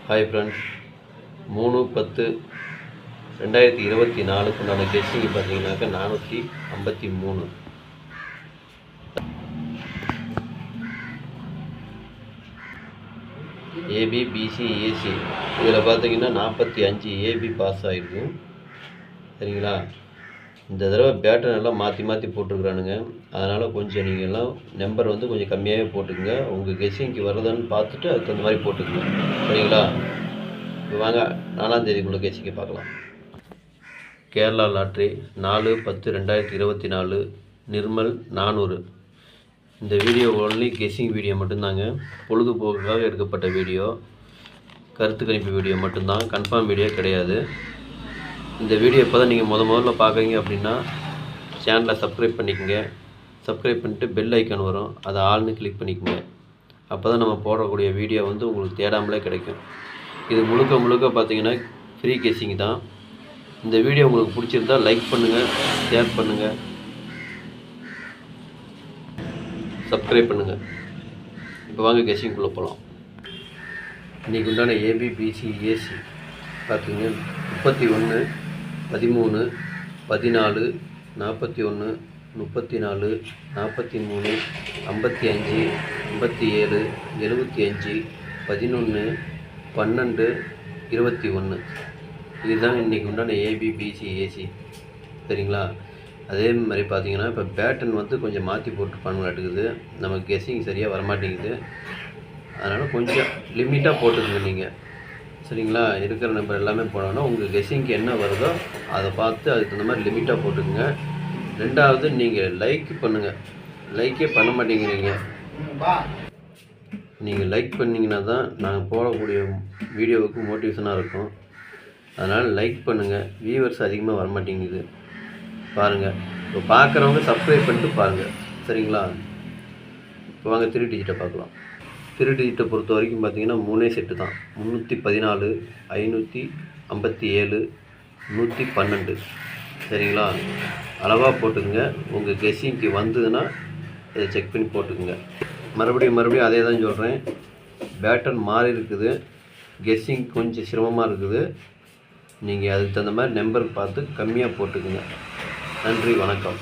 Hi friends, 3/10/2024 உண்டான guessing பார்த்தீங்கன்னாக்கா 453. AB, PC, AC இதில் பார்த்தீங்கன்னா 45 ஏபி பாஸ் ஆகிருக்கு. சரிங்களா? இந்த தடவை பேட்டர்ன் எல்லாம் மாற்றி மாற்றி போட்டுருக்குறானுங்க. அதனால் கொஞ்சம் நீங்கள் எல்லாம் நம்பர் வந்து கொஞ்சம் கம்மியாகவே போட்டுக்குங்க. உங்கள் கெஸ்ஸிங்க்கு வருதான்னு பார்த்துட்டு அதுக்கு தகுந்த மாதிரி போட்டுக்குங்க. சரிங்களா? இப்போ வாங்க 4ஆம் தேதிக்குள்ள கெஸ்ஸிங்கை பார்க்கலாம். கேரளா லாட்ரி 4/10/2024 நிர்மல் 400. இந்த வீடியோ ஒன்லி கெஸ்ஸிங் வீடியோ மட்டும்தாங்க. பொழுதுபோக்குக்காக எடுக்கப்பட்ட வீடியோ, கருத்து கணிப்பு வீடியோ மட்டும்தான், கன்ஃபார்ம் வீடியோ கிடையாது. இந்த வீடியோ இப்போ தான் நீங்கள் முதல்ல பார்க்குறீங்க அப்படின்னா சேனலை சப்ஸ்கிரைப் பண்ணிக்கோங்க. சப்ஸ்கிரைப் பண்ணிட்டு பெல் ஐக்கான் வரும், அதை ஆல்னு கிளிக் பண்ணிக்கோங்க. அப்போ தான் நம்ம போடக்கூடிய வீடியோ வந்து உங்களுக்கு தேடாமலே கிடைக்கும். இது முழுக்க பார்த்தீங்கன்னா ஃப்ரீ கெஸ்ஸிங் தான். இந்த வீடியோ உங்களுக்கு பிடிச்சிருந்தால் லைக் பண்ணுங்கள், ஷேர் பண்ணுங்கள், சப்ஸ்கிரைப் பண்ணுங்கள். இப்போ வாங்க கெஸ்ஸிங்குள்ளே போகலாம். இன்றைக்கி உண்டான ஏபி, பிசி, ஏசி பார்த்திங்க 31, 13, 14, 41, 34, 43, 55, 57, 75, 11, 12, 21. இதுதான் இன்றைக்கி உண்டான ஏபி, பிசி, ஏசி. சரிங்களா? அதே மாதிரி பார்த்தீங்கன்னா இப்போ பேட்டர்ன் வந்து கொஞ்சம் மாற்றி போட்டுருப்பானுங்களாட்டுக்குது. நமக்கு கெஸ்ஸிங் சரியாக வரமாட்டேங்குது. அதனால் கொஞ்சம் லிமிட்டாக போட்டுக்கோங்க நீங்கள். சரிங்களா? இருக்கிற நம்பர் எல்லாமே போனோன்னா உங்கள் கெஸ்ஸிங்க்கு என்ன வருதோ அதை பார்த்து அதுக்கு தகுந்த மாதிரி லிமிட்டாக போட்டுக்குங்க. ரெண்டாவது, நீங்கள் லைக் பண்ணுங்கள். லைக்கே பண்ண மாட்டேங்கிறீங்க. நீங்கள் லைக் பண்ணிங்கன்னா தான் நாங்கள் போடக்கூடிய வீடியோவுக்கு மோட்டிவேஷனாக இருக்கும். அதனால் லைக் பண்ணுங்கள். வியூவர்ஸ் அதிகமாக வரமாட்டேங்குது பாருங்கள். இப்போ பார்க்குறவங்க சப்ஸ்கிரைப் பண்ணிட்டு பாருங்கள். சரிங்களா? இப்போ வாங்க 3 டிஜிட்டை பார்க்கலாம். 3 டிஜிட்டை பொறுத்த வரைக்கும் பார்த்தீங்கன்னா 3 செட்டு தான். 314, 557, 112. சரிங்களா? அளவாக போட்டுக்குங்க. உங்கள் கெஸ்ஸிங்க்கு வந்ததுன்னா இதை செக் பண்ணி போட்டுக்குங்க. மறுபடியும் அதே தான் சொல்கிறேன். பேட்டர்ன் மாறி இருக்குது. கெஸ்ஸிங் கொஞ்சம் சிரமமாக இருக்குது. நீங்கள் அதுக்கு தகுந்த மாதிரி நம்பர் பார்த்து கம்மியாக போட்டுக்குங்க. நன்றி, வணக்கம்.